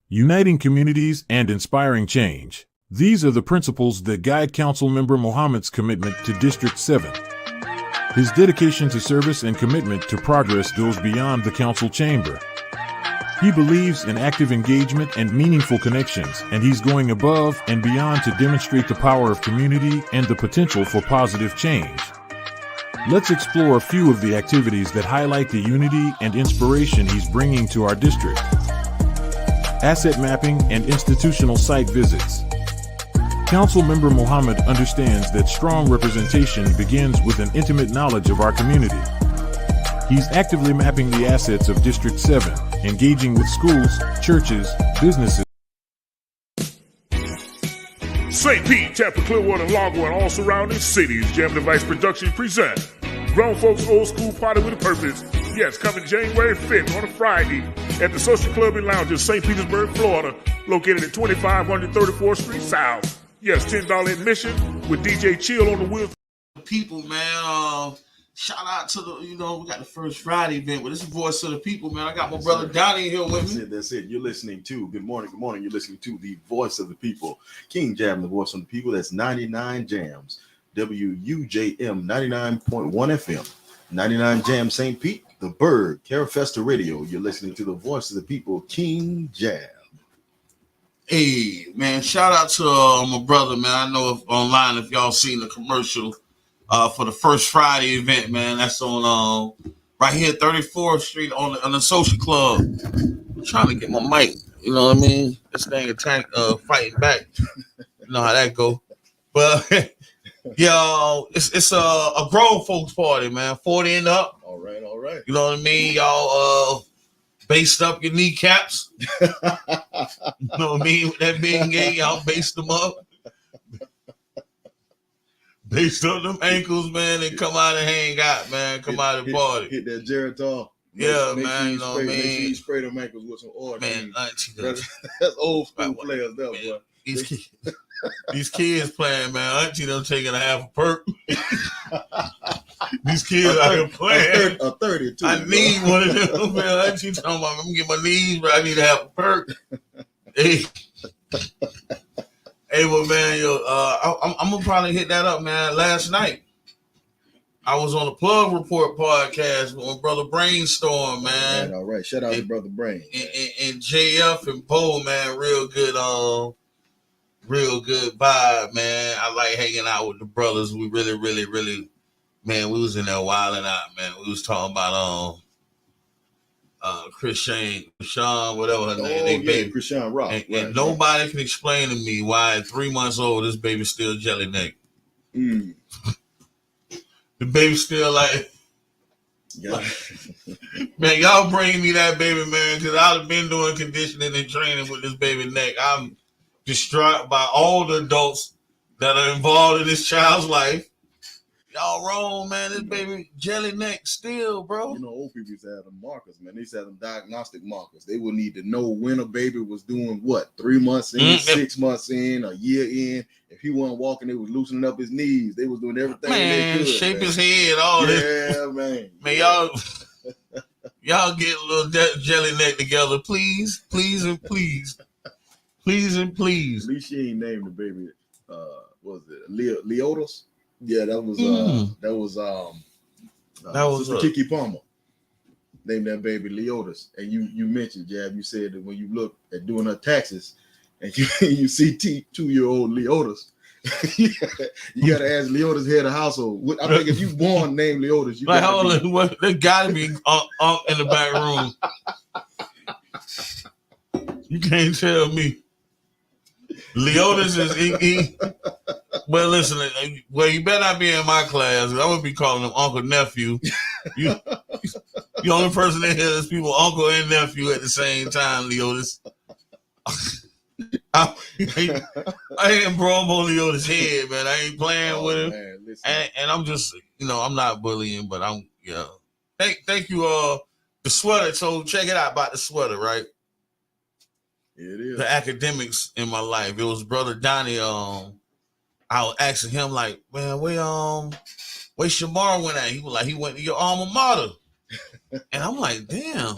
Uniting communities and inspiring change. These are the principles that guide Councilmember Mohammed's commitment to District 7. His dedication to service and commitment to progress goes beyond the council chamber. He believes in active engagement and meaningful connections, and he's going above and beyond to demonstrate the power of community and the potential for positive change. Let's explore a few of the activities that highlight the unity and inspiration he's bringing to our district. Asset mapping and institutional site visits. Councilmember Mohammed understands that strong representation begins with an intimate knowledge of our community. He's actively mapping the assets of District 7, engaging with schools, churches, businesses. St. Pete, Tampa, Clearwater, Largo, and all surrounding cities. Jam Device Productions present Grown Folks Old School Party with a Purpose. Yes, coming January 5th on a Friday at the Social Club and Lounge in St. Petersburg, Florida, located at 2534th Street South. Yes, $10 admission with DJ Chill on the wheels. People, man, shout out to the, we got the First Friday event, but it's the Voice of the People, man. I got my brother Donnie here with me. That's it. You're listening to, good morning. You're listening to the Voice of the People. King Jam, the Voice of the People. That's 99 Jams. WUJM 99.1 FM. 99 Jam St. Pete, The Bird, Carafesta Radio. You're listening to the Voice of the People, King Jam. Hey, man, shout out to my brother, man. I know online if y'all seen the commercial for the First Friday event, man. That's on right here, 34th Street on the Social Club. I'm trying to get my mic, you know what I mean? This thing fighting back. You know how that go. But yo, it's a grown folks party, man. 40 and up. All right. You know what I mean? Y'all based up your kneecaps. You know what I mean? With that big game, y'all based them up. Based up them ankles, man, and come out and hang out, man. Come out and party. Hit that Geritol. Yeah, man. You know what I mean? Make sure you spray them ankles with some oil. Man, that's old school players, though, boy. These kids playing, man. Auntie done taking a half a perk. These kids out here playing. A 32. I need one of them, man. Auntie talking about, I'm gonna get my knees, but I need to have a perk. Hey, well, man, I'm gonna probably hit that up, man. Last night, I was on the Plug Report podcast with my brother Brainstorm, man. All right. Shout out to brother Brain. And JF and Bo, man, real good vibe, man. I like hanging out with the brothers. We really, man, we was in there wilding out, man. We was talking about Krishan, whatever her name, baby. Krishan Rock. And nobody can explain to me why at 3 months old this baby's still jelly neck. The baby's still like man, y'all bring me that baby, man, because I'd have been doing conditioning and training with this baby neck. I'm distraught by all the adults that are involved in this child's life. Y'all wrong, man. This baby jelly neck still, bro. Old people used to have them markers, man. They used to have them diagnostic markers. They would need to know when a baby was doing what, 3 months in, 6 months in, a year in. If he wasn't walking, they was loosening up his knees. They was doing everything they could. Shape his head, all this. Yeah, man. Man, y'all get a little jelly neck together, please, and please. Please and please. At least she ain't named the baby. What was it? Leotis? Yeah, that was Kiki Palmer. Named that baby Leotis. And you mentioned, Jab, you said that when you look at doing her taxes and you see 2-year-old Leotis, you gotta ask Leotis head of household. I think if you born named Leotis, you there gotta be in the back room. You can't tell me. Leotis is well, listen, you better not be in my class. I'm gonna be calling him Uncle Nephew. You the only person in here that's people Uncle and Nephew at the same time, Leotis. I ain't bro on Leotis' head, man. I ain't playing with him. Man, and I'm just, I'm not bullying, but I'm, Thank you, the sweater. So check it out about the sweater, right? It is. the academics in my life. It was Brother Donnie. I was asking him like, man, where Shamar went at? He was like, he went to your alma mater. And I'm like, damn.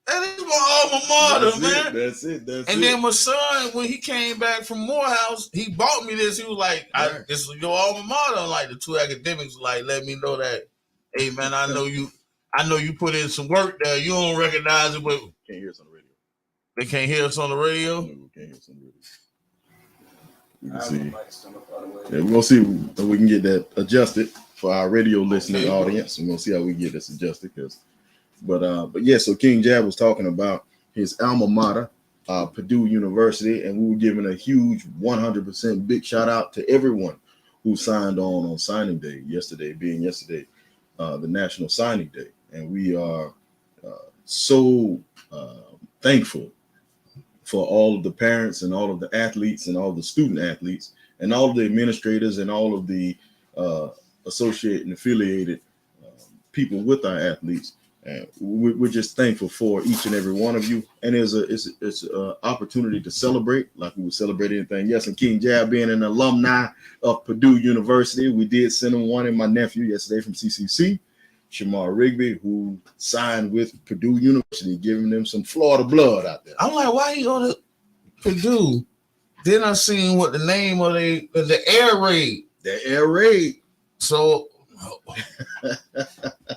That is my alma mater, man. That's it. And then my son, when he came back from Morehouse, he bought me this. He was like, this is your alma mater. Like the two academics like let me know that, hey man, I know you put in some work there. You don't recognize it, but can't hear us on the radio. They can't hear us on the radio? No, we can't hear us on the radio. We can see. Yeah, we're gonna see if we can get that adjusted for our radio listening audience. We're gonna see how we get this adjusted, but yeah. So King Jab was talking about his alma mater, Purdue University, and we were giving a huge 100% big shout out to everyone who signed on signing day yesterday, the National Signing Day, and we are so thankful for all of the parents and all of the athletes and all the student athletes and all of the administrators and all of the associated and affiliated people with our athletes. And we're just thankful for each and every one of you. And it's an opportunity to celebrate like we would celebrate anything. Yes, and King Jab being an alumni of Purdue University, we did send him one, and my nephew yesterday from CCC, Shamar Rigby, who signed with Purdue University, giving them some Florida blood out there. I'm like, why you go to Purdue? Then I seen what the name of the air raid. The air raid. So,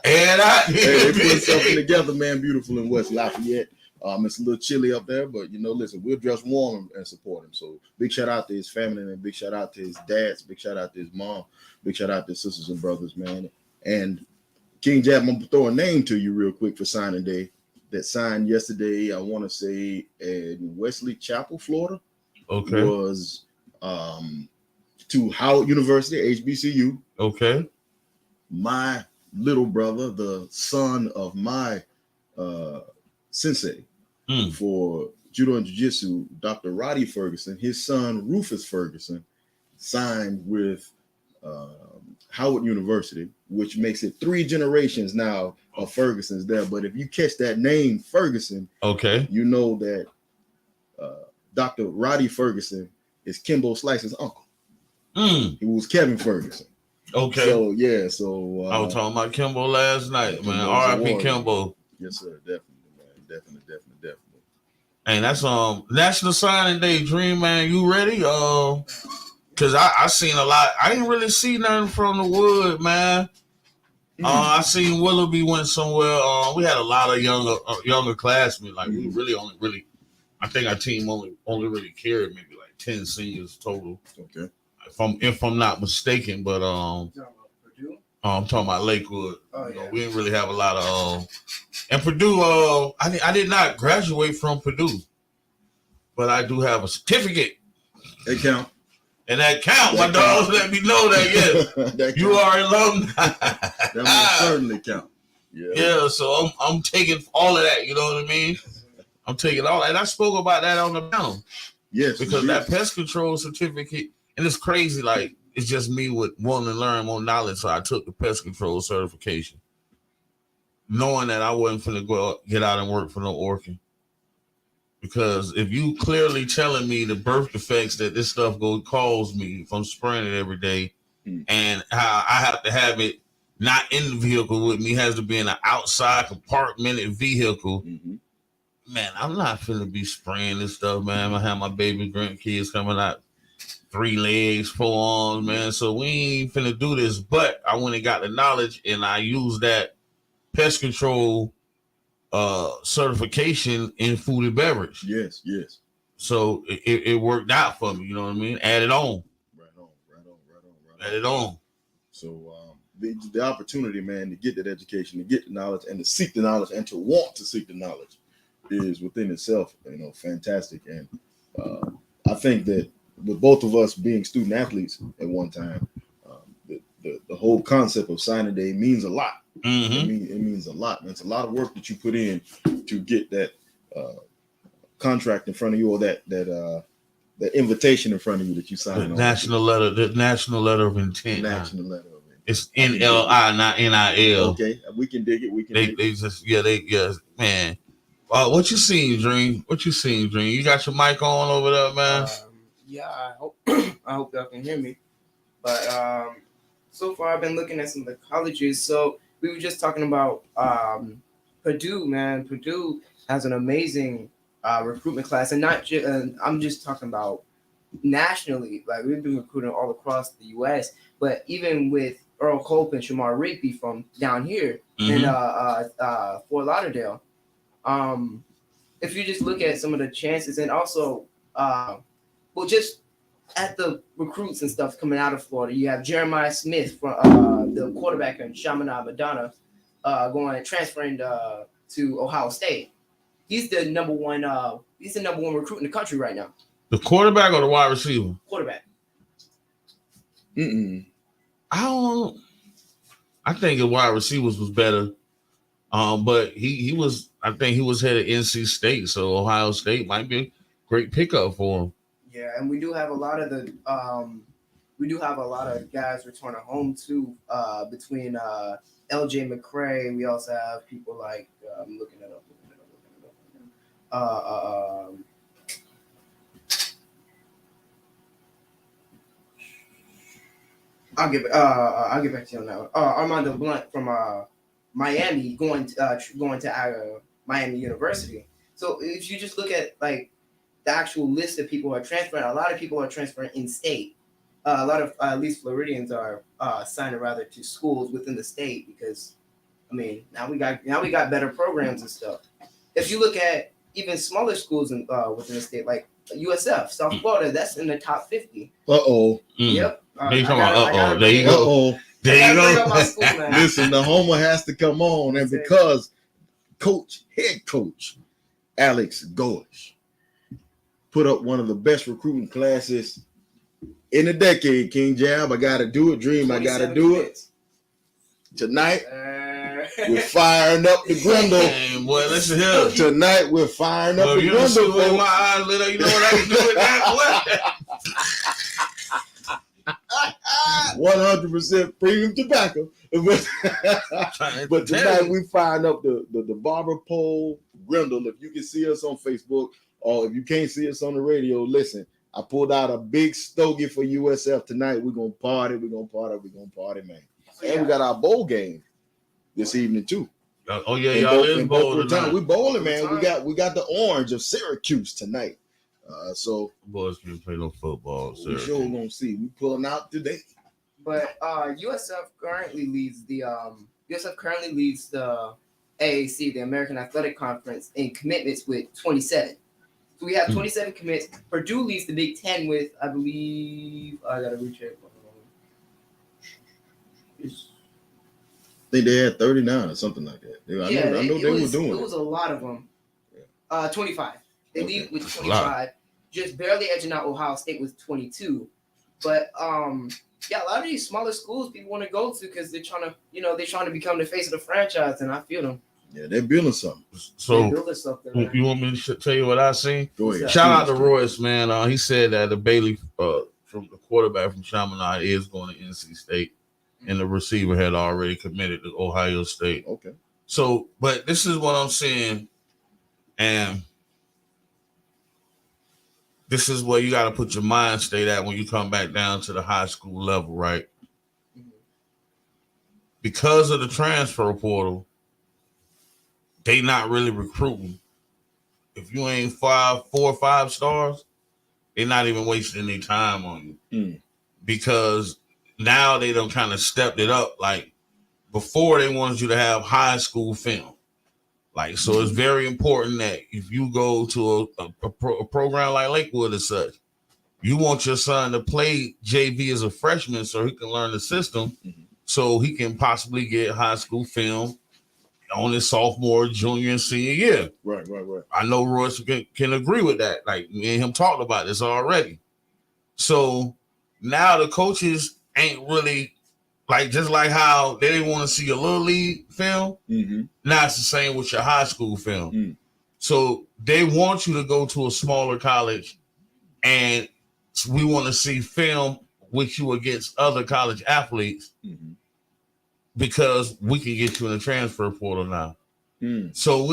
and they put something together, man. Beautiful in West Lafayette. It's a little chilly up there, but listen, we'll dress warm and support him. So big shout out to his family, and big shout out to his dads, big shout out to his mom, big shout out to his sisters and brothers, man. And King Jab, I'm gonna throw a name to you real quick for signing day. That signed yesterday, I want to say in Wesley Chapel, Florida. Okay. Was to Howard University, HBCU. Okay. My little brother, the son of my sensei for judo and jiu-jitsu, Dr. Roddy Ferguson, his son Rufus Ferguson signed with Howard University, which makes it 3 generations now of Ferguson's there. But if you catch that name Ferguson, okay, you know that Dr. Roddy Ferguson is Kimbo Slice's uncle. He was Kevin Ferguson. Okay. So yeah, so I was talking about Kimbo last night, man. R.I.P. Kimbo. Yes, sir. Definitely, man. Definitely. And that's National Signing Day. Dream, man. You ready? Cause I seen a lot. I didn't really see nothing from the wood, man. I seen Willoughby went somewhere. We had a lot of younger classmates. Like we really only I think our team only really carried maybe like 10 seniors total. Okay. If I'm not mistaken, but I'm talking about Lakewood. We didn't really have a lot of and Purdue. I did not graduate from Purdue, but I do have a certificate. They count. And that count, my dogs let me know that yes, you are alumni. That will certainly count. Yeah. So I'm taking all of that. You know what I mean? I'm taking all that. And I spoke about that on the panel. Yes, because that pest control certificate, and it's crazy. Like it's just me with wanting to learn more knowledge. So I took the pest control certification, knowing that I wasn't finna get out and work for no Orkin. Because if you clearly telling me the birth defects that this stuff cause me if I'm spraying it every day, and how I have to have it not in the vehicle with me, has to be in an outside compartmented vehicle, man, I'm not finna be spraying this stuff, man. I have my baby grandkids coming out 3 legs, 4 arms, man. So we ain't finna do this. But I went and got the knowledge, and I used that pest control certification in food and beverage. Yes. So it worked out for me. You know what I mean? Add it on. Right on. Add it on. So the opportunity, man, to get that education, to get the knowledge, and to seek the knowledge, and to want to seek the knowledge, is within itself, fantastic. And I think that with both of us being student athletes at one time, the whole concept of signing day means a lot. It means a lot. And it's a lot of work that you put in to get that contract in front of you, or that invitation in front of you that you signed. The national letter of intent. National letter of intent. It's NLI, not NIL. Okay, we can dig it. They just man. What you seen, Dream? What you seen, Dream? You got your mic on over there, man? Yeah, I hope I hope y'all can hear me. But so far I've been looking at some of the colleges. So we were just talking about Purdue, man. Purdue has an amazing recruitment class, and not just I'm just talking about nationally. Like we've been recruiting all across the U.S., but even with Earl Cope and Shamar Rigby from down here in Fort Lauderdale. If you just look at some of the chances, and also, just at the recruits and stuff coming out of Florida, you have Jeremiah Smith from the quarterback in Chaminade Madonna, transferring to Ohio State. He's the number one. He's the number one recruit in the country right now. The quarterback or the wide receiver? Quarterback. I think the wide receivers was better. But he was. I think he was headed NC State, so Ohio State might be a great pickup for him. Yeah, and we do have a lot of guys returning home too. Between LJ McCray, we also have people like I'm looking it up. I'll get back to you on that one. Armando Blunt from Miami going to Miami University. So if you just look at like the actual list of people who are transferring, a lot of people are transferring in state. A lot of at least Floridians are signing rather to schools within the state because, I mean, now we got better programs and stuff. If you look at even smaller schools within the state, like USF, South Florida, that's in the top 50. Yep. There you go. There you go. Listen, the homer has to come on, and because head coach Alex Golesh put up one of the best recruiting classes in a decade, King Jab, I gotta do it. Dream, I gotta do it. Tonight, we're firing up the Grindle. Hey, boy, listen here. Tonight, we're firing up the Grindle. With my eyes lit up, you know what I can do with that, boy? 100% premium tobacco. But tonight we find up the barber pole Grindle. If you can see us on Facebook or if you can't see us on the radio, listen, I pulled out a big stogie for USF tonight. We're gonna party, man. And we got our bowl game this evening too. Oh yeah, y'all is bowling tonight. We bowling, man. We got the orange of Syracuse tonight. So boys can play no football. We sure gonna see. We pulling out today. But USF currently leads the AAC, the American Athletic Conference, in commitments with 27. So we have 27 commits. Purdue leads the Big Ten with, I believe, I gotta recheck. I think they had 39 or something like that. I know they were doing it. It was a lot of them. 25. They lead with 25, just barely edging out Ohio State with 22. But a lot of these smaller schools people want to go to because they're trying to become the face of the franchise, and I feel them. Yeah, they're building something. So you want me to tell you what I seen? Go ahead. Shout out to Royce, man. He said that the Bailey from the quarterback from Chaminade is going to NC State, and the receiver had already committed to Ohio State. Okay. So, but this is what I'm saying, and this is where you got to put your mind state at when you come back down to the high school level, right? Because of the transfer portal, they not really recruiting. If you ain't 4 or 5 stars, they're not even wasting any time on you. Because now they done kind of stepped it up. Like before, they wanted you to have high school film. Like, so it's very important that if you go to a program like Lakewood as such, you want your son to play JV as a freshman so he can learn the system, so he can possibly get high school film on his sophomore, junior, and senior year. Right. I know Royce can agree with that. Like, me and him talked about this already. So now the coaches ain't really, like, just like how they didn't want to see a little league film, now it's the same with your high school film. So they want you to go to a smaller college, and we want to see film with you against other college athletes because we can get you in the transfer portal now. So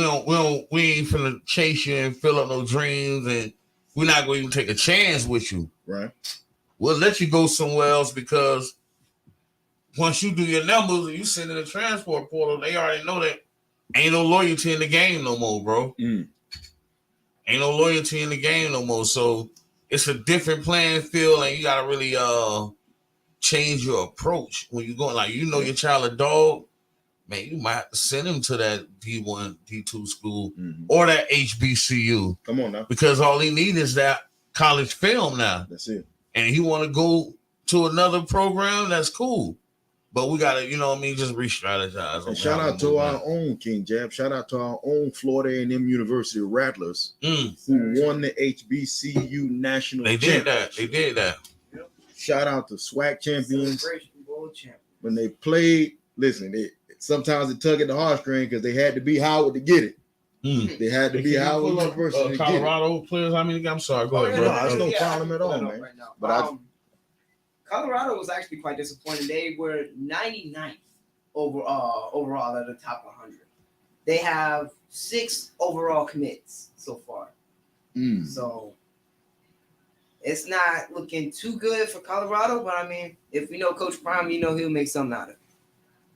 we ain't finna chase you and fill up no dreams, and we're not gonna even take a chance with you. Right. We'll let you go somewhere else because once you do your numbers and you send in the transport portal, they already know that ain't no loyalty in the game no more, bro. Ain't no loyalty in the game no more. So it's a different playing field, and you gotta really change your approach when you're going. Like, you know, your child a dog, man, you might have to send him to that D1, D2 school or that HBCU. Come on now. Because all he needs is that college film now. That's it. And he want to go to another program, that's cool. But we got to, you know what I mean, just re-strategize. And shout out to our own King Jab. Shout out to our own Florida A&M University Rattlers who won the HBCU national championship. They did that. Shout out to SWAC champions. When they played, listen, sometimes it tug at the heartstring because they had to be Howard to get it. They had to be Howard University to get it. Colorado players, I'm sorry, go ahead, No, bro. that's no problem at all, man. Right now. But Colorado was actually quite disappointing. They were 99th overall out of the top 100. They have 6 overall commits so far. So it's not looking too good for Colorado, but I mean, if we know Coach Prime, you know he'll make something out of it.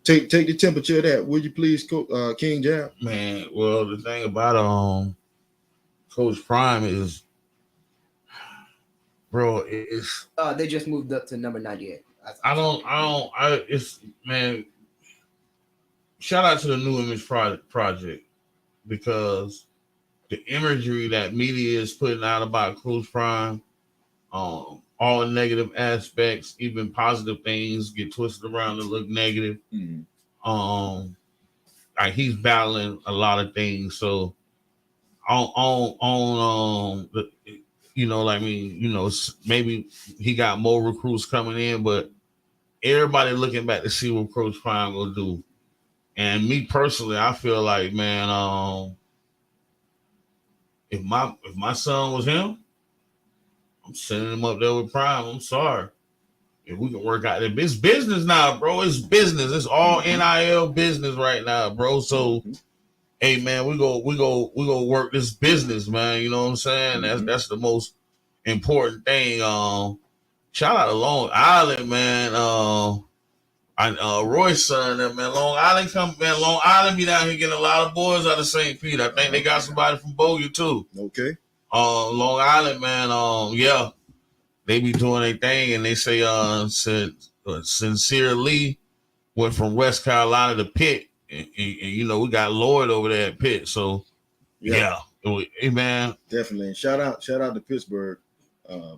Take the temperature of that, would you please, King Jab? Man, well, the thing about Coach Prime is, bro, it's they just moved up to number 98. Man, shout out to the New Image Project, because the imagery that media is putting out about Coach Prime, all negative aspects, even positive things get twisted around to look negative. Like, he's battling a lot of things. So you know, like, I mean, you know, maybe he got more recruits coming in, but everybody looking back to see what Coach Prime will do. And me personally, I feel like, man, if my son was him, I'm sending him up there with Prime. I'm sorry. If we can work out it's business now, bro. It's business. It's all NIL business right now, bro. So, hey, man, we go work this business, man. You know what I'm saying? That's the most important thing. Shout out to Long Island, man. Roy's son, man. Long Island be down here getting a lot of boys out of St. Pete. I think they got somebody from Bogey too. Okay. Long Island, man. Yeah, they be doing their thing, and they say Sincere Lee went from West Carolina to Pitt, and you know, we got Lloyd over there at Pitt. So yeah, hey, man, definitely. And shout out to Pittsburgh,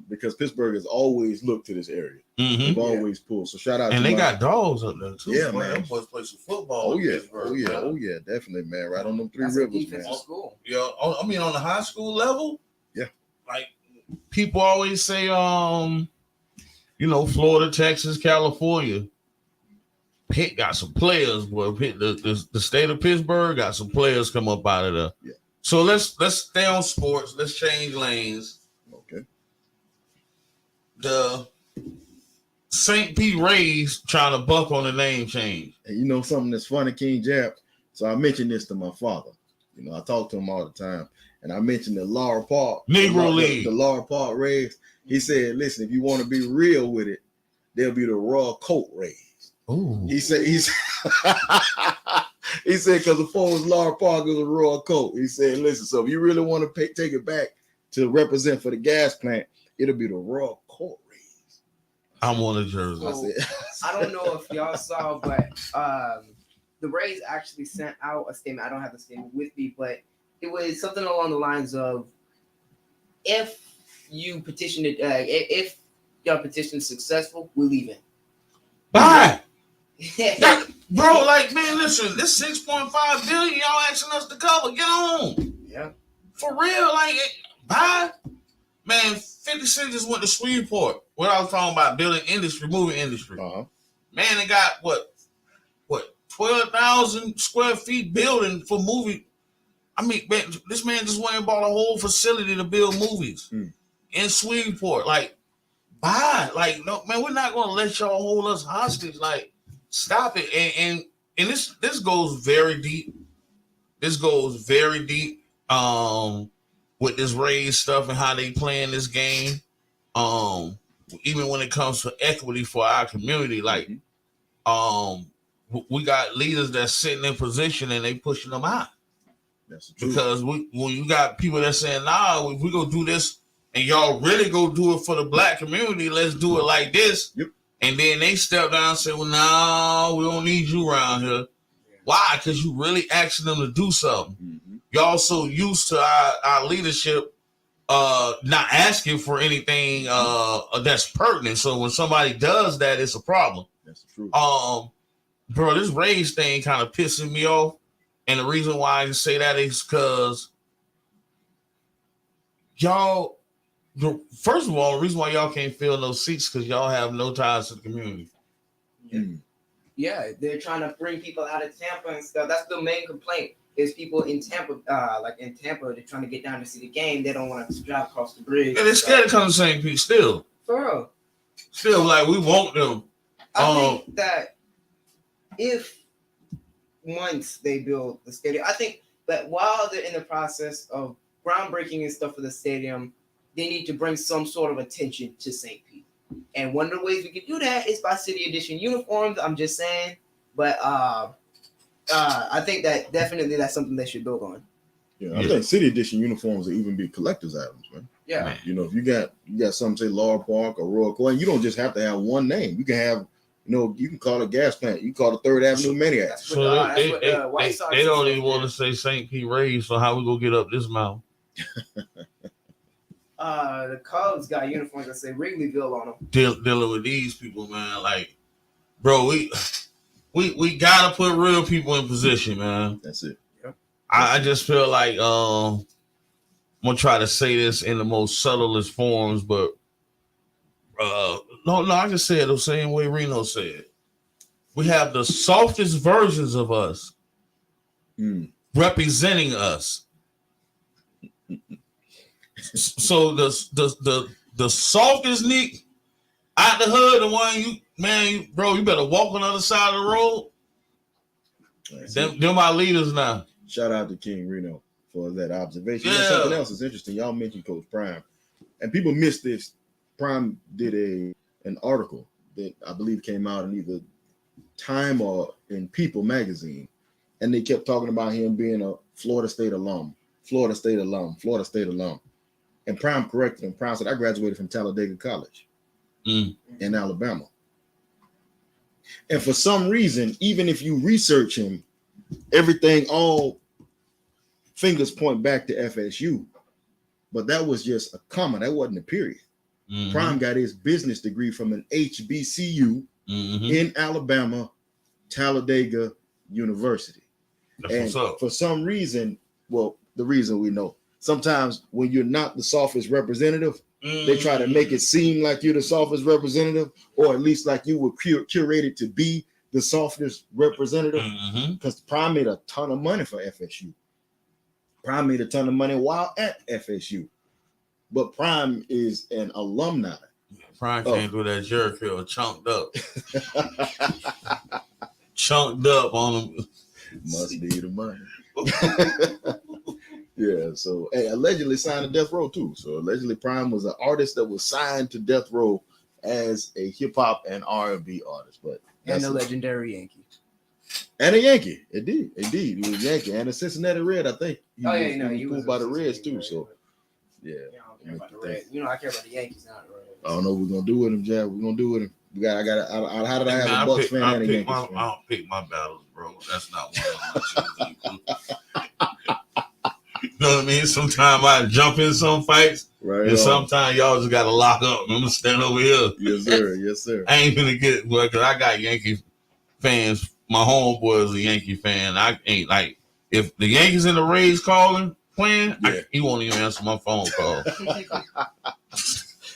because Pittsburgh has always looked to this area. They've always pulled. So shout out. And they got dogs up there too. Yeah, man. Them boys play some football. Oh yeah, definitely, man. Right on them three rivers, man. School. Yeah, I mean, on the high school level. Yeah. Like, people always say, you know, Florida, Texas, California. Pitt got some players, boy. The state of Pittsburgh got some players come up out of there. Yeah. So let's stay on sports. Let's change lanes. Okay. The St. Pete Rays trying to buck on the name change. And you know something that's funny, King Jab? So I mentioned this to my father. You know, I talk to him all the time. And I mentioned the Laura Park. Negro League. The Laura Park Rays. He said, listen, if you want to be real with it, they'll be the Royal Coat Rays. Ooh. He said, he said, because the former Laura Park is a Royal Coat. He said, listen, so if you really want to take it back to represent for the gas plant, it'll be the Royal Coat Rays. I'm on the jersey. So, I don't know if y'all saw, but the Rays actually sent out a statement. I don't have the statement with me, but it was something along the lines of, if you petition it, if your petition is successful, we're leaving. Bye. Bro, like, man, listen, this $6.5 billion y'all asking us to cover. Get on. Yeah. For real, like, bye. Man, 50 Cent just went to Shreveport. What I was talking about, building industry, movie industry. Man, they got what 12,000 square feet building for movie. I mean, man, this man just went and bought a whole facility to build movies in Shreveport. Like, bye. Like, no, man, we're not gonna let y'all hold us hostage. Like, stop it. And this goes very deep. this goes very deep with this race stuff and how they playing this game. Even when it comes to equity for our community, like we got leaders that's sitting in position and they pushing them out. That's the truth. Because when you got people that saying, nah, if we go do this and y'all really go do it for the black community, let's do it like this. Yep. And then they step down and say, well, no, we don't need you around here. Why? Because you really asking them to do something. Mm-hmm. Y'all so used to our leadership not asking for anything that's pertinent. So when somebody does that, it's a problem. That's the truth. Bro, this race thing kind of pissing me off. And the reason why I say that is because y'all, first of all, the reason why y'all can't fill those seats because y'all have no ties to the community. Yeah, they're trying to bring people out of Tampa and stuff. That's the main complaint. Is people in Tampa, they're trying to get down to see the game. They don't want to drive across the bridge. And they're scared to come to St. Pete still. For real. Still, like, we want them. I think that if once they build the stadium, I think that while they're in the process of groundbreaking and stuff for the stadium, they need to bring some sort of attention to St. Pete. And one of the ways we can do that is by City Edition uniforms. I'm just saying. But I think that definitely that's something they should build on. Yeah, I think City Edition uniforms will even be collector's items, man. Yeah. You know, if you got something say Laurel Park or Royal Court, you don't just have to have one name. You can have, you can call it Gas Plant. You can call it Third Avenue Maniac. So they don't even want to say St. Pete Rays, so how we gonna get up this mountain? The Cubs got uniforms that say Wrigleyville on them. Dealing with these people, man. Like, bro, we gotta put real people in position, man. That's it. Yep. I just feel like I'm gonna try to say this in the most subtlest forms, but no, I can say it the same way Reno said. We have the softest versions of us representing us. So the softest Nick out the hood, the one you better walk on the other side of the road. Them my leaders now. Shout out to King Reno for that observation. Yeah. Something else is interesting. Y'all mentioned Coach Prime, and people missed this. Prime did an article that I believe came out in either Time or in People magazine, and they kept talking about him being a Florida State alum. And Prime corrected him. Prime said, I graduated from Talladega College in Alabama. And for some reason, even if you research him, everything, all fingers point back to FSU. But that was just a comma. That wasn't a period. Mm-hmm. Prime got his business degree from an HBCU in Alabama, Talladega University. That's and what's up. For some reason, well, the reason we know, sometimes when you're not the softest representative, they try to make it seem like you're the softest representative, or at least like you were curated to be the softest representative. Because Prime made a ton of money for FSU. Prime made a ton of money while at FSU. But Prime is an alumni. Prime came through that Jericho chunked up. Chunked up on him. Must be the money. Yeah, so allegedly signed to Death Row too. So allegedly Prime was an artist that was signed to Death Row as a hip hop and R&B artist, but and a legendary Yankee. And a Yankee, indeed. He was a Yankee and a Cincinnati Red, I think. He was by the Reds too. So yeah. I don't care about the Reds. I care about the Yankees, not the Reds. I don't know what we're gonna do with him, Jack. We're gonna do with him. How did I have a Bucks fan and a Yankees fan? I don't pick my battles, bro. That's not one of my You know what I mean? Sometimes I jump in some fights, right? And sometimes y'all just gotta lock up. I'm gonna stand over here. Yes, sir. I ain't gonna get because I got Yankee fans. My homeboy is a Yankee fan. I ain't like if the Yankees and the Rays playing, he won't even answer my phone call.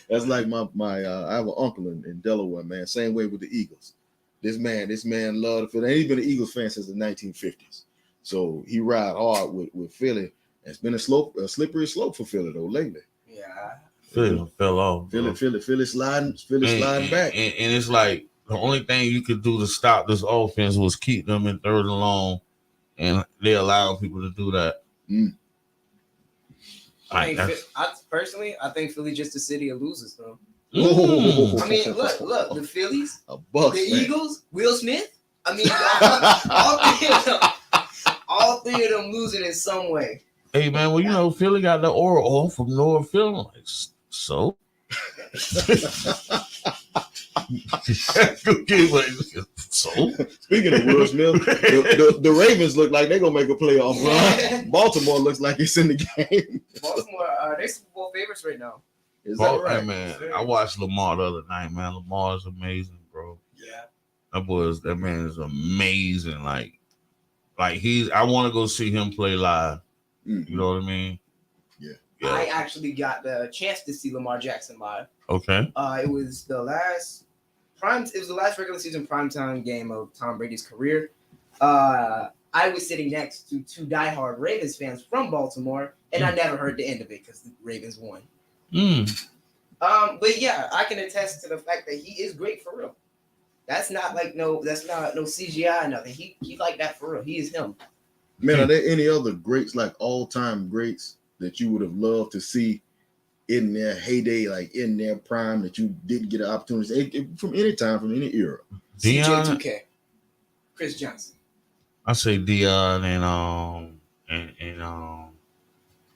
That's like my I have an uncle in Delaware, man. Same way with the Eagles. This man loved the Philly. He's been an Eagles fan since the 1950s. So he ride hard with Philly. It's been a slippery slope for Philly though lately. Yeah. Philly fell off. Philly sliding back. And it's like the only thing you could do to stop this offense was keep them in third and long and they allow people to do that. I think Philly just a city of losers, though. Mm. I mean, look, the Phillies, A Bucks the fan. Eagles, Will Smith. I mean, all three of them losing in some way. Hey man, well you know Philly got the oral from North Philly. Like, so. So Speaking of Will Smith, the Ravens look like they're gonna make a playoff run. Baltimore looks like it's in the game. Baltimore, they're Super Bowl favorites right now. Is that right? Hey, man, I watched Lamar the other night, man. Lamar is amazing, bro. Yeah. That man is amazing. Like I want to go see him play live. Mhm. You know what I mean? Yeah. I actually got the chance to see Lamar Jackson live. Okay. It was the last regular season primetime game of Tom Brady's career. I was sitting next to two diehard Ravens fans from Baltimore, and I never heard the end of it because the Ravens won. But yeah, I can attest to the fact that he is great for real. That's not no CGI or nothing. He like that for real. He is him. Man, are there any other greats, like all-time greats, that you would have loved to see in their heyday, like in their prime, that you didn't get an opportunity from any time, from any era? Dion, CJ2K, Chris Johnson. I say Dion and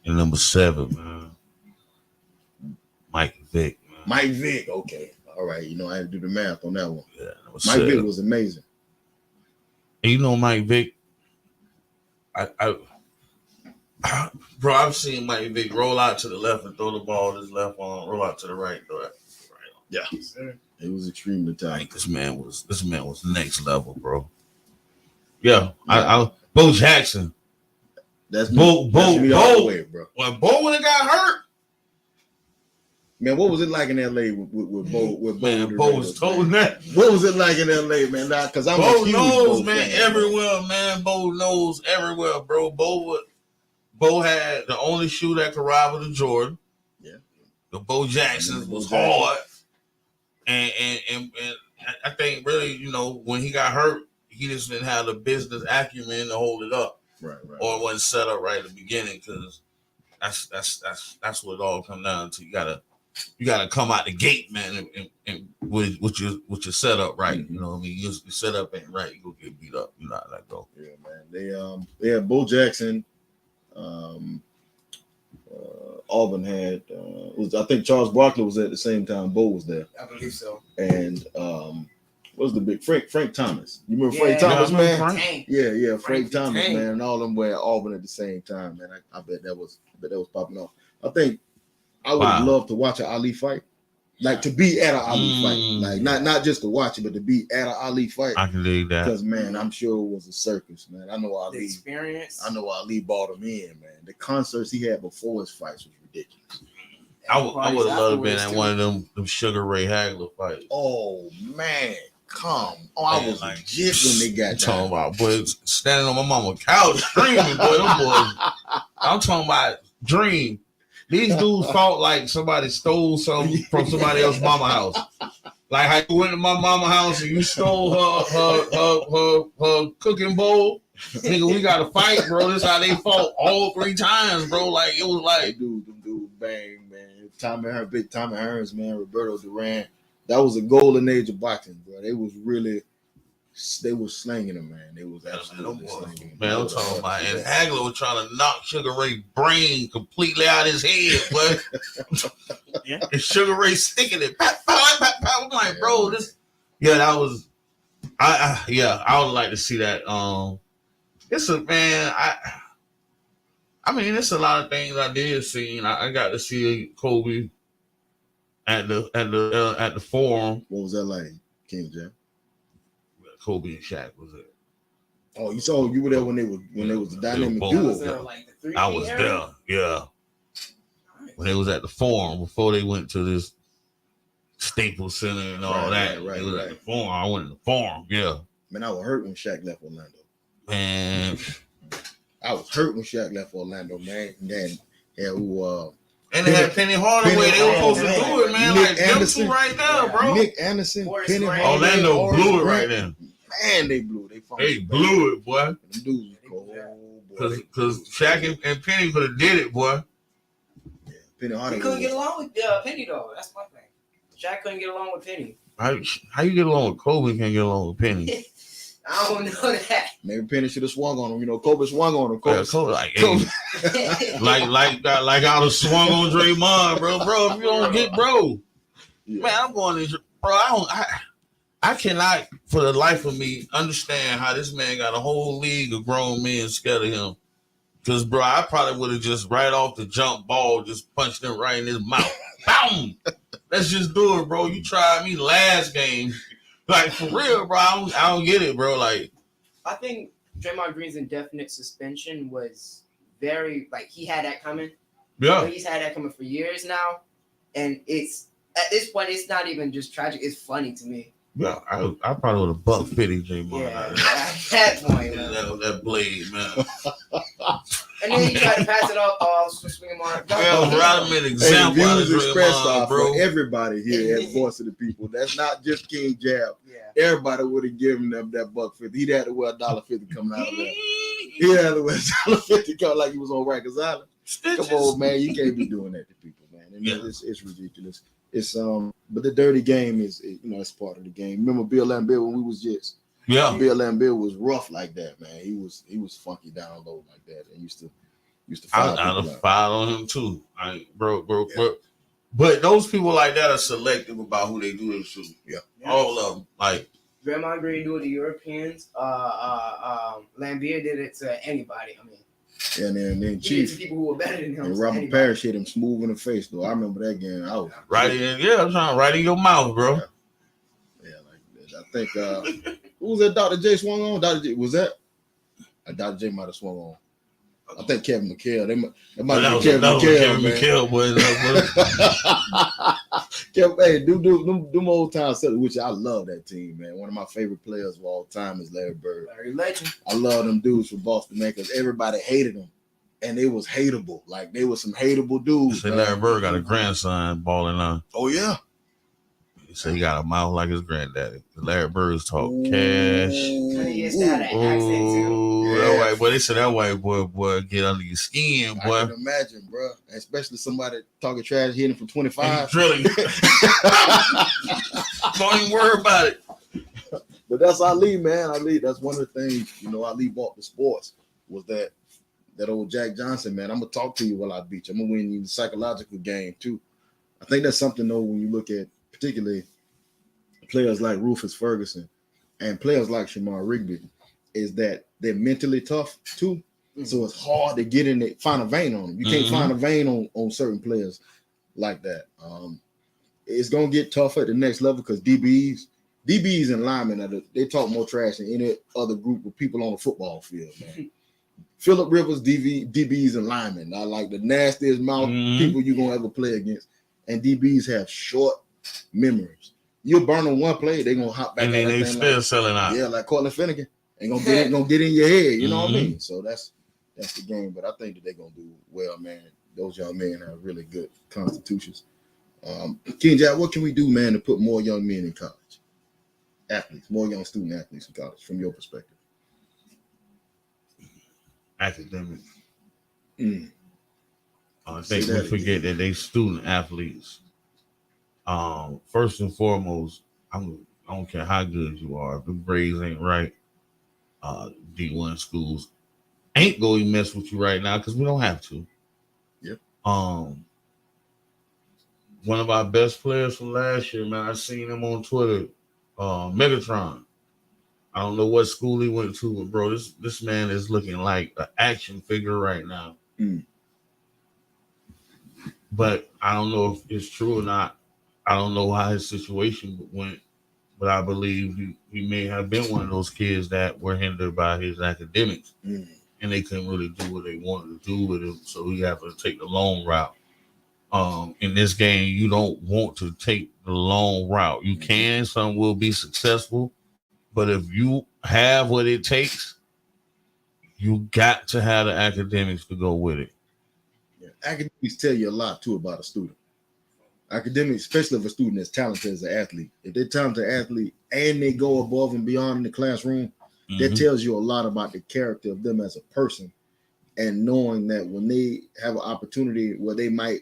number 7, man. Mike Vick, man. Mike Vick, okay. All right, I had to do the math on that one. Yeah, number Mike 7. Vick was amazing. And you know Mike Vick, bro, I've seen Mike Vick roll out to the left and throw the ball with his left arm, roll out to the right, throw it. Yeah, it was extremely tight. Like this man was next level, bro. Yeah, Bo Jackson. That's Bo, me all the way, bro. When Bo would have got hurt, Man, what was it like in LA with Bo? With man, Bo Bo was told that. What was it like in LA, man? Because I'm Bo a huge knows, Bo man, fan, everywhere, man. Bo knows everywhere, bro. Bo had the only shoe that could rival the Jordan. Yeah. The Bo Jackson was Bo Jackson. hard. And I think really, when he got hurt, he just didn't have the business acumen to hold it up. Right. Or it wasn't set up right at the beginning, because that's what it all comes down to. You gotta come out the gate, man, and with your setup right. Mm-hmm. You know what I mean? Your setup ain't right, you go get beat up. You not let go. Yeah, man. They had Bo Jackson. Auburn had I think Charles Barkley was there at the same time Bo was there. I believe so. And what was the big Frank Thomas? You remember Yeah, Frank Thomas, I man? remember Tank. Yeah, Frank Frank the Thomas, Tank. man, and all of them were at Auburn at the same time, man. I bet that was popping off. I think I would have loved to watch an Ali fight, like to be at an Ali fight, like not just to watch it, but to be at an Ali fight. I can dig that. Because man, I'm sure it was a circus, man. I know The Ali. experience. I know Ali bought him in, man. The concerts he had before his fights was ridiculous. I would have loved been at one of them Sugar Ray Hagler fights. Oh man, come on! I was like, legit when they got talking down. about boys standing on my mama's couch screaming, boy. Them boys. I'm talking about Dream. These dudes fought like somebody stole something from somebody else's mama house. Like how you went to my mama house and you stole her cooking bowl. Nigga, we got to fight, bro. This is how they fought all 3 times, bro. Like it was like, Them dudes bang, man. Big Tommy Hearns, man. Roberto Duran. That was a golden age of boxing, bro. They was slinging them, man. They was absolutely slinging them. man, I'm talking about. And Hagler was trying to knock Sugar Ray's brain completely out of his head, but Yeah. and Sugar Ray sticking it. Pat, pat, pat, pat. I'm like, bro, this. Yeah, that was. I would like to see that. It's a man. I mean, it's a lot of things I did see. I got to see Kobe at the Forum. What was that like, King Jam? Kobe and Shaq was it. Oh, you were there when they was the dynamic both. duo. Was that like the 3D I was era? there, yeah. When they was at the Forum before they went to this Staples Center and all that. Right. They was at the Forum. I went to the Forum, yeah. Man, I was hurt when Shaq left Orlando. Man, I was hurt when Shaq left Orlando, man. And then and they had Penny Hardaway. They were supposed to do it, man. Nick Like them Anderson. two right there, bro. Nick Anderson, Horace Penny Grant. Hardaway, Orlando Horace blew it Grant. right then. Man, they blew. They blew it, boy. Them dudes was cold, boy. Because Shaq and Penny could have did it, boy. Yeah, Penny He Hardaway. couldn't get along with Penny though. That's my thing. Shaq couldn't get along with Penny. How you get along with Kobe and can't get along with Penny? I don't know that. Maybe Penny should have swung on him. You know, Kobe swung on him. Yeah, Kobe, like, hey, like I would have swung on Draymond, bro. If you don't get bro, Yeah. man, I'm going to bro. I cannot for the life of me understand how this man got a whole league of grown men scared of him. Because, bro, I probably would have just right off the jump ball just punched him right in his mouth. Boom! Let's just do it, bro. You tried me last game. Like, for real, bro. I don't get it, bro. Like, I think Draymond Green's indefinite suspension was very, like, he had that coming. yeah. He's had that coming for years now. And it's, at this point, it's not even just tragic. It's funny to me. Yeah, I probably would have buck fitted Draymond. Yeah, at that point, man. That blade, man. And then he tried to pass it off, swing him on. Well, right him an Hey, example views of expressed Draymond, are bro. for everybody here at Voice of the People. That's not just King Jab. Yeah. Everybody would have given them that $1.50. He'd had to wear $1.50 coming out of that. He had to wear $1.50 coming like he was on Rikers Island. Come on, man. You can't be doing that to people, man. And Yeah. it's ridiculous. It's but the dirty game is it's part of the game. Remember Bill Lambert when we was Jets? Yeah. Bill Lambert was rough like that, man. He was funky down low like that, and used to foul I'd people have out. filed on him too. Bro. But those people like that are selective about who they do this to. Yeah. All of them. Like, Draymond Green do it to Europeans. Lambier did it to anybody. I mean, And then he did it to Chief people who were better than him. and so Robert anybody. Parrish hit him smooth in the face though. I remember that game. I was right in, yeah, I'm trying right in your mouth, bro. Yeah, like that. I think who was that Dr. J swung on? Dr. J was that? Dr. J might have swung on. I think Kevin McHale. That might have been Kevin McHale, boy. Hey, them old time Celtics, which I love that team, man. One of my favorite players of all time is Larry Bird. Larry Legend. I love them dudes from Boston, man, because everybody hated them. And it was hateable. Like, they were some hateable dudes. Say man. Larry Bird got a grandson balling on. Oh, yeah. He said he got a mouth like his granddaddy. Larry Bird's talk cash. And he used to have that accent too. Ooh, that white boy. They said that white boy, get under your skin, I boy. can imagine, bro. Especially somebody talking trash, hitting for And 25. drilling. Don't even worry about it. But that's Ali, man. Ali, that's one of the things, Ali bought the sports was that old Jack Johnson, man. I'm going to talk to you while I beat you. I'm going to win you the psychological game, too. I think that's something, though, when you look at particularly players like Rufus Ferguson and players like Shamar Rigby, is that they're mentally tough, too. Mm-hmm. So it's hard to get in there, find a vein on them. You can't find a vein on certain players like that. It's going to get tougher at the next level because DBs and linemen, they talk more trash than any other group of people on the football field, man. Phillip Rivers, DBs and linemen are like the nastiest mouth people you're going to ever play against. And DBs have short memories. You'll burn on one play, they're going to hop back. And then they still selling out. Yeah, like Cortland Finnegan. Ain't gonna get in your head, you know what I mean? So that's the game. But I think that they're gonna do well, man. Those young men have really good constitutions. King Jack, what can we do, man, to put more young men in college? Athletes, more young student athletes in college, from your perspective. Academic. I Say think we that forget that they student athletes. First and foremost, I don't care how good you are. If the grades ain't right, D1 schools ain't going to mess with you right now because we don't have to. Yep. One of our best players from last year, man, I seen him on Twitter, Megatron. I don't know what school he went to, but bro, this man is looking like an action figure right now. But I don't know if it's true or not. I don't know how his situation went, but I believe he may have been one of those kids that were hindered by his academics, and they couldn't really do what they wanted to do with him, so he had to take the long route. In this game, you don't want to take the long route. You can, some will be successful, but if you have what it takes, you got to have the academics to go with it. Yeah. Academics tell you a lot too about a student. academic, especially if a student is talented as an athlete. If they're talented athlete and they go above and beyond in the classroom, that tells you a lot about the character of them as a person, and knowing that when they have an opportunity where they might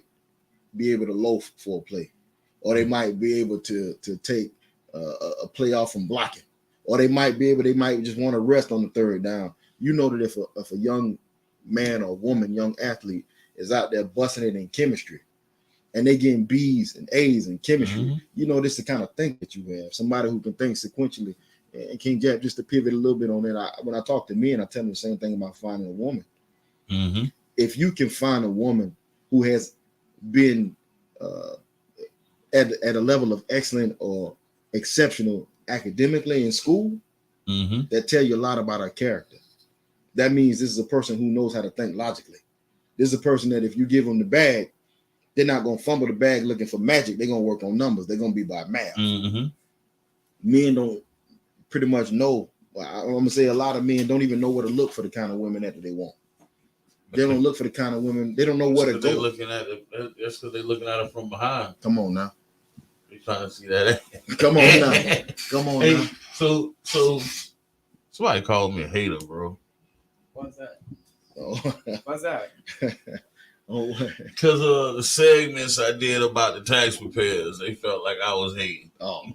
be able to loaf for a play, or they might be able to take a play off from blocking, or they might just want to rest on the third down. You know that if a young man or woman, young athlete is out there busting it in chemistry, and they getting B's and A's in chemistry, you know this is the kind of think that you have. Somebody who can think sequentially. And King Jack, just to pivot a little bit on that, when I talk to men, I tell them the same thing about finding a woman. If you can find a woman who has been at a level of excellent or exceptional academically in school, that tell you a lot about her character. That means this is a person who knows how to think logically. This is a person that if you give them the bag, they're not going to fumble the bag looking for magic. They're going to work on numbers. They're going to be by math. Men don't pretty much know. I'm gonna say a lot of men don't even know where to look for the kind of women that they want. They don't look for the kind of women. They don't know where to go. They're looking at it. That's because they're looking at it from behind. Come on now. You're trying to see that. Come on now. Come on now. So somebody called me a hater, bro. What's that? Oh. What's that? Oh. Because of the segments I did about the tax preparers, they felt like I was hating. Oh man.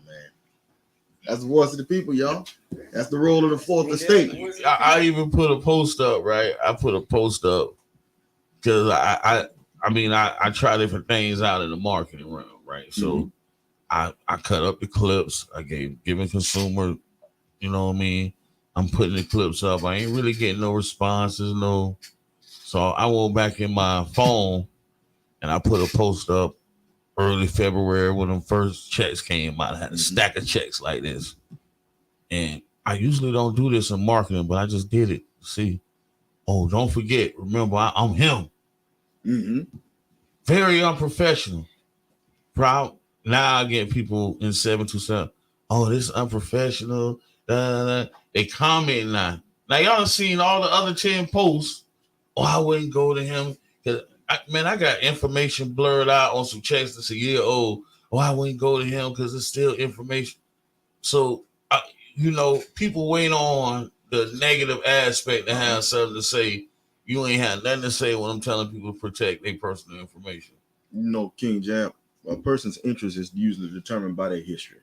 That's the voice of the people, y'all. That's the role of the fourth estate. I even put a post up, right? I put a post up because I try different things out in the marketing realm, right? So I cut up the clips. I giving consumer, you know what I mean? I'm putting the clips up. I ain't really getting no responses, no. So I went back in my phone and I put a post up early February when the first checks came out. I had a stack of checks like this. And I usually don't do this in marketing, but I just did it. See, oh, don't forget, remember, I'm him. Very unprofessional. Proud. Now I get people in 727. Oh, this is unprofessional. They comment now. Now y'all have seen all the other 10 posts. Oh, I wouldn't go to him. I got information blurred out on some checks that's a year old. Oh, I wouldn't go to him because it's still information. So, people wait on the negative aspect to have something to say. You ain't had nothing to say when I'm telling people to protect their personal information. You know, King Jam, a person's interest is usually determined by their history.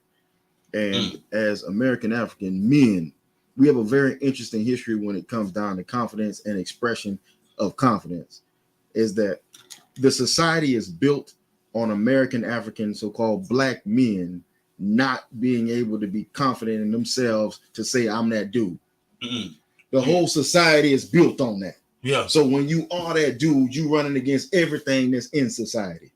And as American African men, we have a very interesting history when it comes down to confidence and expression of confidence. Is that the society is built on American African so-called black men not being able to be confident in themselves to say, I'm that dude. The whole society is built on that. Yeah. So when you are that dude, you running against everything that's in society.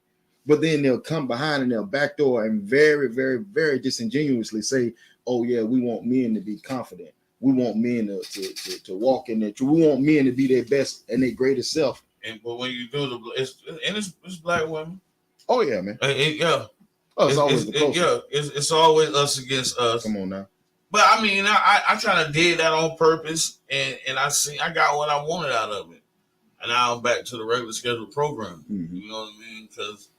But then they'll come behind and they'll backdoor and very, very, very disingenuously say, oh yeah, we want men to be confident. We want men to walk in their truth. We want men to be their best and their greatest self. But when you do it's black women. Oh yeah, man. Oh, it's always the closest. It's always us against us. Come on now. But I mean, I try to did that on purpose, and I got what I wanted out of it, and now I'm back to the regular scheduled program. You know what I mean? Because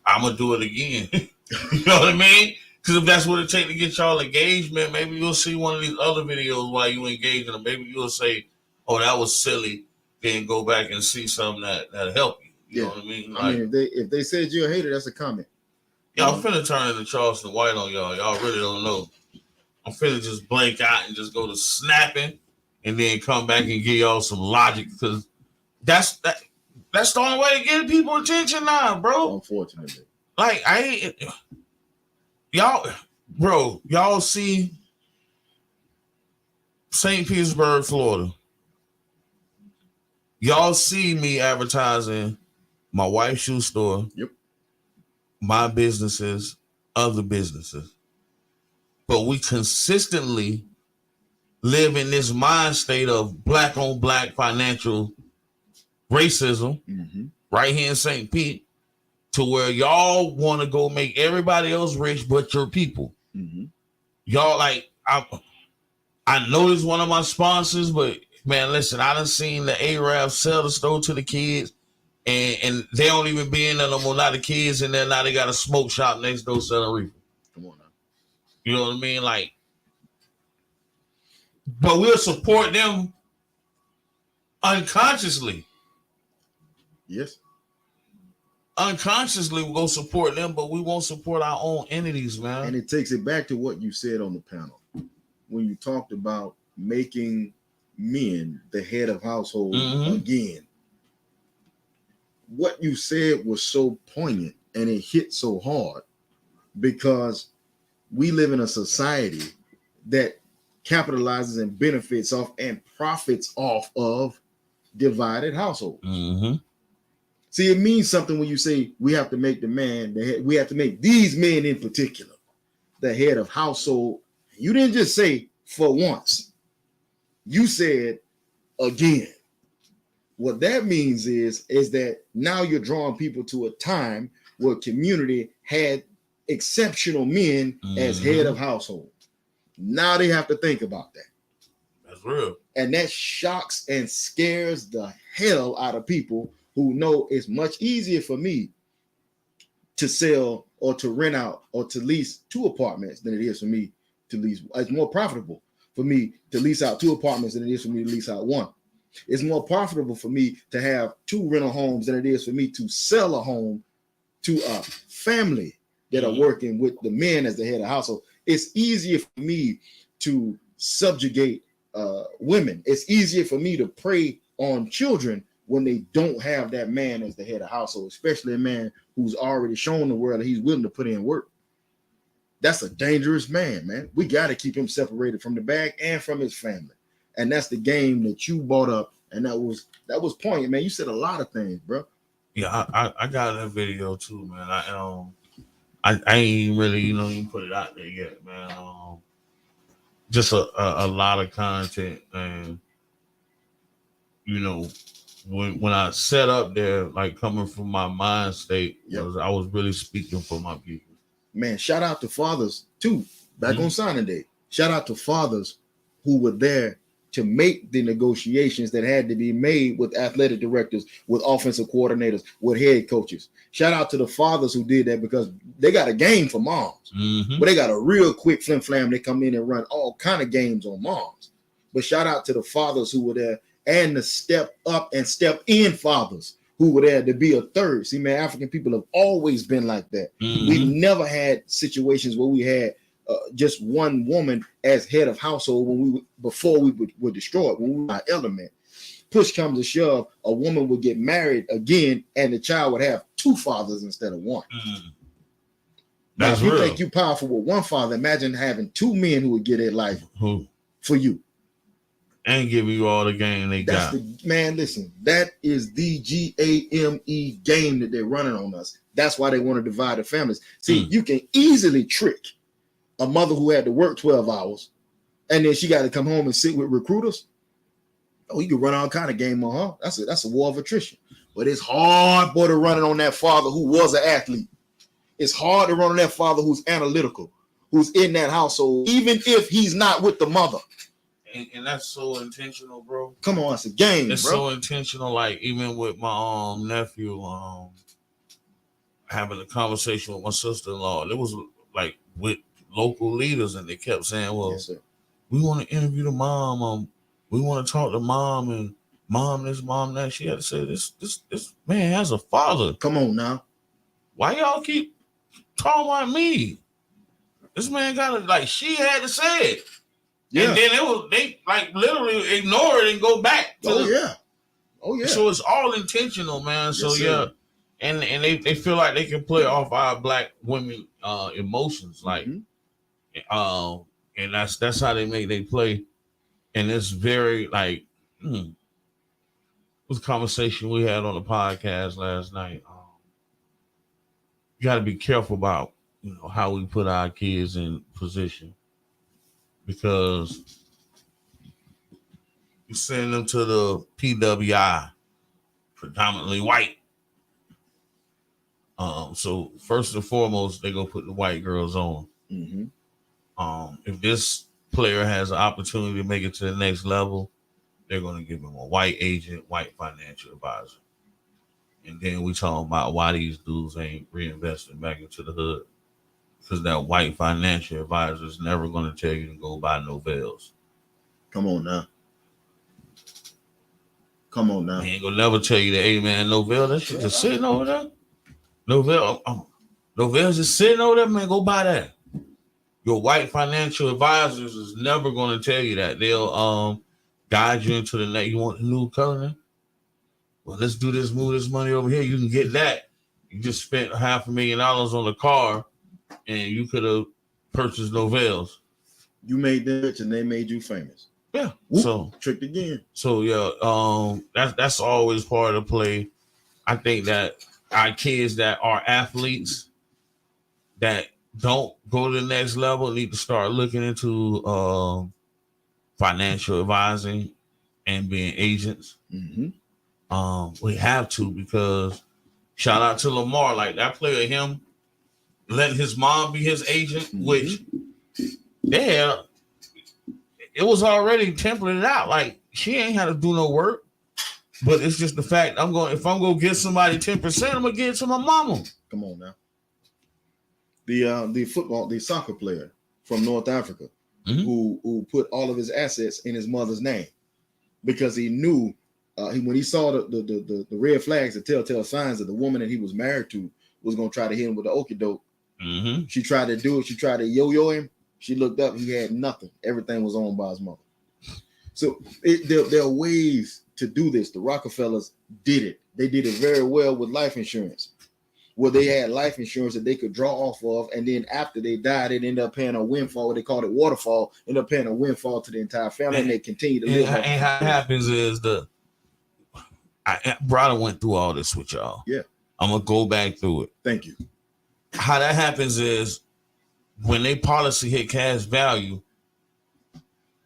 I'm gonna do it again. You know what I mean? Because if that's what it takes to get y'all engagement, maybe you'll see one of these other videos while you engaging them. Maybe you'll say, "Oh, that was silly." Then go back and see something that'll help you. You know what I mean? Like, I mean, if they said you're a hater, that's a comment. Y'all finna turn into Charleston White on y'all. Y'all really don't know. I'm finna just blank out and just go to snapping and then come back and give y'all some logic because that's the only way to get people attention now, bro. Unfortunately. Like, y'all see St. Petersburg, Florida. Y'all see me advertising my wife's shoe store, my businesses, other businesses. But we consistently live in this mind state of black on black financial racism right here in St. Pete to where y'all want to go make everybody else rich but your people. Y'all like, I know this is one of my sponsors, but man, listen, I done seen the Arab sell the store to the kids. and they don't even be in there no more. Now the kids in there, now they got a smoke shop next door selling reefer. Come on now. You know what I mean? Like, but we'll support them unconsciously. Yes. Unconsciously, we'll go support them, but we won't support our own entities, man. And it takes it back to what you said on the panel when you talked about making men the head of household again. What you said was so poignant and it hit so hard because we live in a society that capitalizes and benefits off and profits off of divided households. See, it means something when you say we have to make the man the head, we have to make these men in particular the head of household. You didn't just say for once. You said again. What that means is that now you're drawing people to a time where community had exceptional men as head of household. Now they have to think about that. That's real. And that shocks and scares the hell out of people who know it's much easier for me to sell or to rent out or to lease 2 apartments than it is for me to lease. It's more profitable for me to lease out 2 apartments than it is for me to lease out 1. It's more profitable for me to have 2 rental homes than it is for me to sell a home to a family that are working with the men as the head of household. It's easier for me to subjugate women. It's easier for me to prey on children when they don't have that man as the head of household, especially a man who's already shown the world that he's willing to put in work. That's a dangerous man. We got to keep him separated from the bag and from his family. And that's the game that you brought up. And that was poignant, man. You said a lot of things, bro. Yeah, I got that video too, man. I ain't really, even put it out there yet, man. Just a lot of content, and when I set up there, like coming from my mind state, I was really speaking for my people. Man, shout out to fathers too. Back on signing day, shout out to fathers who were there to make the negotiations that had to be made with athletic directors, with offensive coordinators, with head coaches. Shout out to the fathers who did that because they got a game for moms, but they got a real quick flim flam. They come in and run all kind of games on moms. But shout out to the fathers who were there and the step up and step in fathers who were there to be a third. See, man, African people have always been like that. We've never had situations where we had just one woman as head of household before we were destroyed, when we were our element. Push comes to shove, a woman would get married again and the child would have 2 fathers instead of 1. Now, if you think you're powerful with 1 father, imagine having 2 men who would get their life for you. And give you all the game they got. Man, listen, that is the GAME game that they're running on us. That's why they want to divide the families. See, you can easily trick a mother who had to work 12 hours and then she got to come home and sit with recruiters. Oh, you can run all kind of game on her. That's a war of attrition. But it's hard, boy, to run it on that father who was an athlete. It's hard to run on that father who's analytical, who's in that household, even if he's not with the mother. And that's so intentional, bro. Come on, it's a game, it's bro. So intentional. Like even with my nephew, having a conversation with my sister-in-law, it was like with local leaders, and they kept saying, "Well, yes, we want to interview the mom. We want to talk to mom, and mom this, mom that." She had to say, "This man has a father. Come on now. Why y'all keep talking about me? This man got it." Like she had to say it. Yeah. And then they like literally ignore it and go back. Oh yeah. So it's all intentional, man. So yes, and they feel like they can play off our black women emotions, like, and that's how they play, and it's very like, it was a conversation we had on the podcast last night. You got to be careful about how we put our kids in position. Because you send them to the PWI, predominantly white. So first and foremost, they're gonna put the white girls on. If this player has an opportunity to make it to the next level, they're gonna give him a white agent, white financial advisor. And then we talking about why these dudes ain't reinvesting back into the hood. Because that white financial advisor is never going to tell you to go buy Novels. Come on now. Come on now. He ain't gonna never tell you that, hey man, Novell, that shit just sitting over there. Novell's just sitting over there, man. Go buy that. Your white financial advisors is never gonna tell you that. They'll guide you into the next. You want the new color? Now? Well, let's do this, move this money over here. You can get that. You just spent $500,000 on the car, and you could have purchased Novels. You made them rich and they made you famous. Yeah. Whoop, So tricked again. So yeah, that's always part of the play. I think that our kids that are athletes that don't go to the next level need to start looking into financial advising and being agents. Mm-hmm. We have to, because shout out to Lamar, like that play of him letting his mom be his agent, Mm-hmm. which it was already templated out. Like she ain't had to do no work, but it's just the fact if I'm going to get somebody 10%, I'm gonna give it to my mama. Come on now. The soccer player from North Africa, Mhm. who put all of his assets in his mother's name because he knew when he saw the red flags, the telltale signs that the woman that he was married to was gonna try to hit him with the okie doke. Mm-hmm. She tried to do it. She tried to yo-yo him. She looked up. He had nothing. Everything was owned by his mother. So there are ways to do this. The Rockefellers did it. They did it very well with life insurance, where they had life insurance that they could draw off of, and then after they died, it ended up paying a windfall. They called it waterfall. Ended up paying a windfall to the entire family, and they continue to live. And how it happens is Brother went through all this with y'all. Yeah. I'm gonna go back through it. Thank you. How that happens is when they policy hit cash value,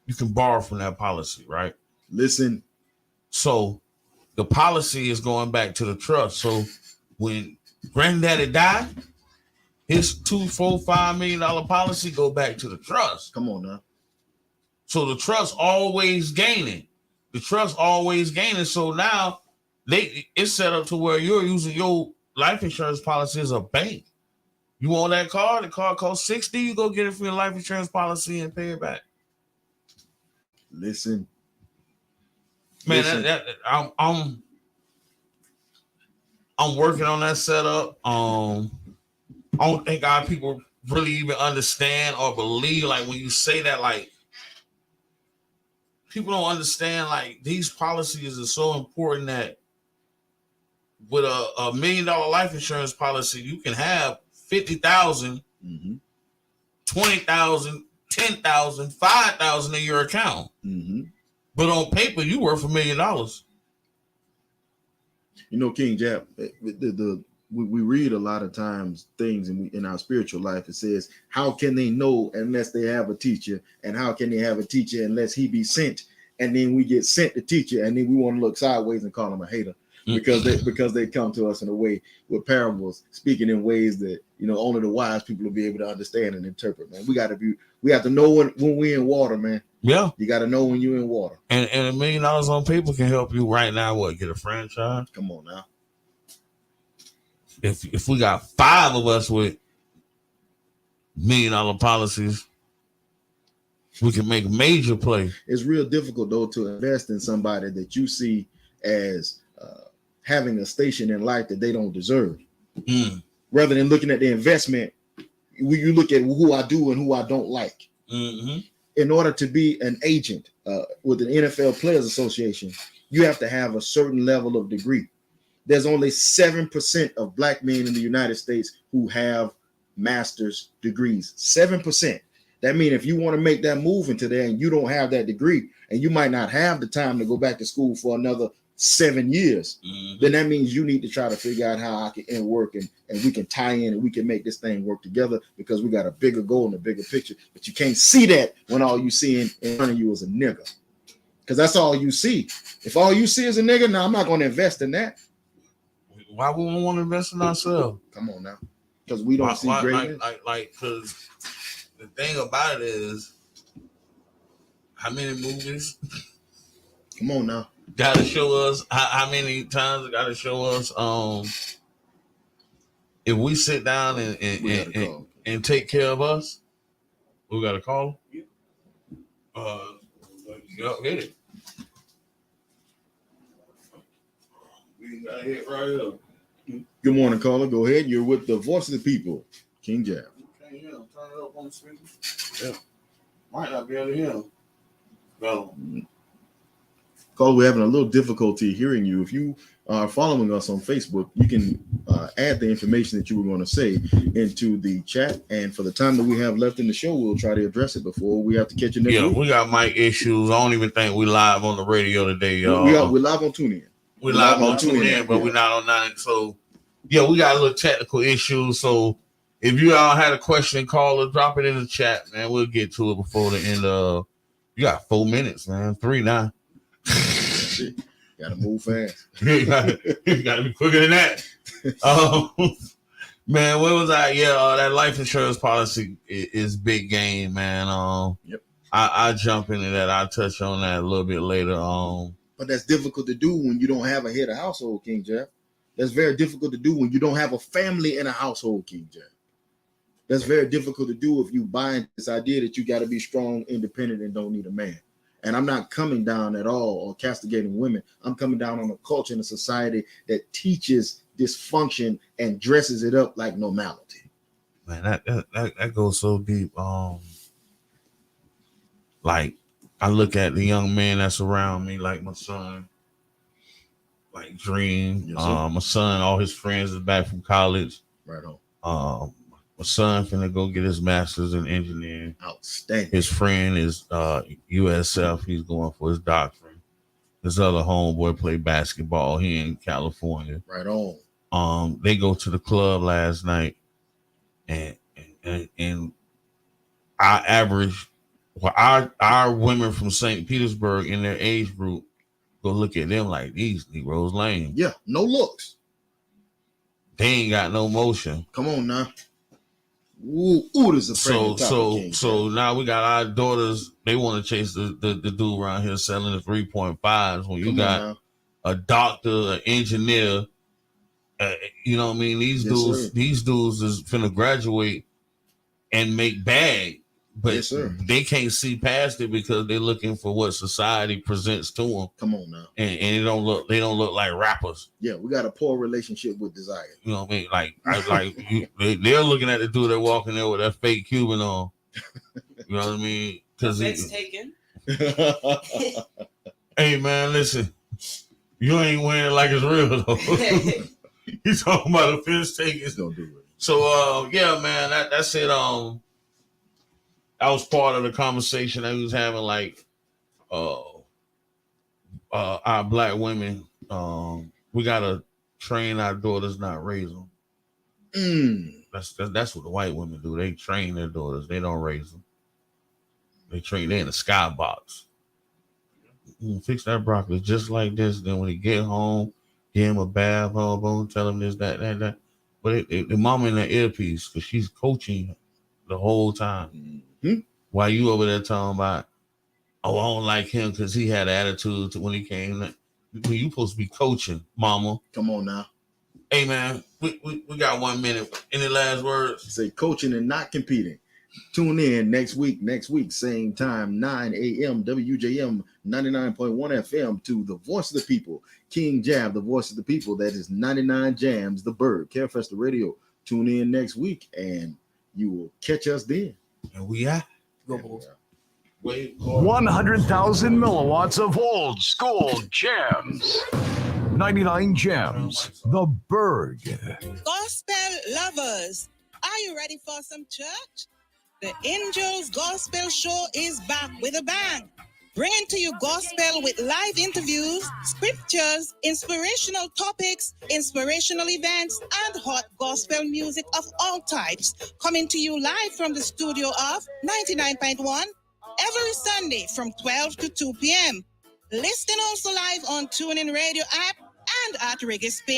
you can borrow from that policy, right? Listen. So the policy is going back to the trust. So when granddaddy died, his $2-4-5 million policy go back to the trust. Come on now. So the trust always gaining. The trust always gaining. So now it's set up to where you're using your life insurance policy as a bank. You want that car? The car costs $60. You go get it for your life insurance policy and pay it back. Listen, man. Listen. I'm working on that setup. I don't think our people really even understand or believe. Like when you say that, like people don't understand. Like these policies are so important that with a $1 million life insurance policy, you can have 50,000, mm-hmm. 20,000, 10,000, 5,000 in your account. Mm-hmm. But on paper, you worth $1 million. You know, King Jab, we read a lot of times things in our spiritual life. It says, how can they know unless they have a teacher? And how can they have a teacher unless he be sent? And then we get sent the teacher, and then we want to look sideways and call him a hater. Because they come to us in a way with parables, speaking in ways that only the wise people will be able to understand and interpret. Man, we have to know when we're in water, man. Yeah, you got to know when you're in water. And $1 million on paper can help you right now. What, get a franchise? Come on now. If we got 5 of us with $1 million policies, we can make major play. It's real difficult though to invest in somebody that you see as having a station in life that they don't deserve. Rather than looking at the investment, you look at who I do and who I don't like. Mm-hmm. In order to be an agent with an NFL Players Association, you have to have a certain level of degree. There's only 7% of black men in the United States who have master's degrees. 7%. That means if you want to make that move into there and you don't have that degree, and you might not have the time to go back to school for another 7 years, then that means you need to try to figure out how I can work and we can tie in and we can make this thing work together, because we got a bigger goal and a bigger picture. But you can't see that when all you see in front of you is a nigga, because that's all you see. If all you see is a nigga, now I'm not going to invest in that. Why would we want to invest in ourselves? Come on now, because we don't see greatness. Because the thing about it is, how many movies? Come on now. Gotta show us how many times. Gotta show us. If we sit down and take care of us, we gotta call. Get it. We got hit right here. Good morning, caller. Go ahead. You're with the voice of the people, King Jab. Can't hear him. Turn it up on the speaker. Yeah. Might not be able to hear him. Well, Caller, we're having a little difficulty hearing you. If you are following us on Facebook, you can add the information that you were going to say into the chat. And for the time that we have left in the show, we'll try to address it before we have to catch you next week. We got mic issues. I don't even think we live on the radio today, y'all. We're live on TuneIn. We're live on TuneIn, but we're not on 9. So, yeah, we got a little technical issues. So, if you all had a question, call or drop it in the chat, man. We'll get to it before the end of. You got 4 minutes, man. 3 now. Gotta move fast. You gotta be quicker than that. Man, where was I? Yeah, that life insurance policy is big game, man. Yep. I jump into that. I'll touch on that a little bit later. But that's difficult to do when you don't have a head of household, King Jeff. That's very difficult to do when you don't have a family in a household, King Jeff. That's very difficult to do if you buy this idea that you got to be strong, independent, and don't need a man. And I'm not coming down at all or castigating women. I'm coming down on a culture and a society that teaches dysfunction and dresses it up like normality. Man, that goes so deep. Like I look at the young man that's around me, like my son, like Dream. Yes, my son, all his friends is back from college. Right on. My son finna go get his master's in engineering. Outstanding. His friend is USF. He's going for his doctorate. His other homeboy play basketball here in California. Right on. They go to the club last night, and our average, our women from St. Petersburg in their age group go look at them like these Negroes lame. Yeah, no looks. They ain't got no motion. Come on now. Ooh, this is a so now we got our daughters. They want to chase the dude around here selling the 3.5s. When you got a doctor, an engineer, you know what I mean. These dudes is finna graduate and make bag, but they can't see past it because they're looking for what society presents to them. Come on now, and they don't look like rappers. Yeah, we got a poor relationship with desire. You know what I mean? They're looking at the dude that walking there with that fake Cuban on. You know what I mean? Because it's taken. Hey man, listen, you ain't wearing it like it's real though. He's talking about a fence taken. Don't do it. So yeah, man, that's it. That was part of the conversation that we was having, like our black women. We gotta train our daughters, not raise them. That's what the white women do. They train their daughters. They don't raise them. They train. They in the skybox. Fix that broccoli just like this. Then when he get home, give him a bath, tell him this, that. But the mama in that earpiece because she's coaching the whole time. Mm-hmm. While you over there talking about, oh, I don't like him because he had an attitude when he came. When you supposed to be coaching, mama. Come on now. Hey man, we got 1 minute. Any last words? Say coaching and not competing. Tune in next week, same time, 9 a.m. WJM 99.1 FM to the voice of the people, King Jab, the voice of the people. That is 99 Jams, the Bird, Carefesta Radio. Tune in next week and you will catch us then. And we are. Go Bulls. 100,000 milliwatts of old school jams. 99 Jams, the Bird. Gospel lovers, are you ready for some church? The Angels Gospel Show is back with a bang. Bringing to you gospel with live interviews, scriptures, inspirational topics, inspirational events, and hot gospel music of all types. Coming to you live from the studio of 99.1 every Sunday from 12 to 2 p.m. Listen also live on TuneIn Radio app and at Reggae Spain.